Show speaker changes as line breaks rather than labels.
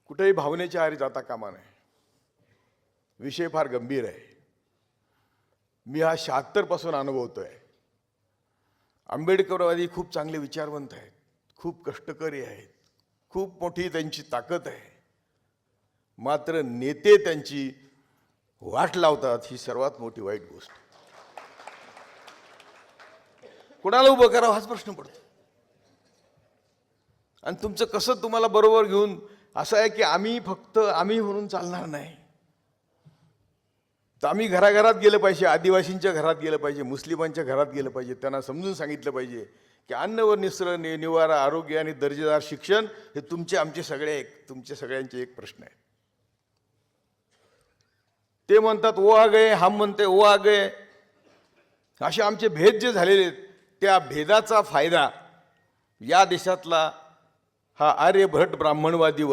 कुठेही भावनेच्या आहारी जाता कामा नये. विषय फार गंभीर आहे. मी हा 76 पासून अनुभवतोय. आंबेडकरवादी खूप चांगले विचारवंत आहेत, खूप कष्टकरी आहेत, खूप मोठी त्यांची ताकद आहे. मात्र नेते त्यांची वाट लावतात, ही सर्वात मोठी वाईट गोष्ट. कोणाला उभं करावं हाच प्रश्न पडतो. आणि तुमचं कसं तुम्हाला बरोबर घेऊन असं आहे की आम्ही फक्त आम्ही म्हणून चालणार नाही. तर आम्ही घराघरात गेलं पाहिजे, आदिवासींच्या घरात गेलं पाहिजे, मुस्लिमांच्या घरात गेलं पाहिजे, त्यांना समजून सांगितलं पाहिजे की अन्न व निस्र निवारा, आरोग्य आणि दर्जेदार शिक्षण हे तुमचे आमचे तुमचे सगळ्यांचे एक प्रश्न आहे. ते म्हणतात वो आ गए, हम म्हणते वो आ गए. असे आमचे भेद जे झालेले आहेत, त्या भेदाचा फायदा या देशातला हा आर्यभट ब्राह्मणवादी वर्ग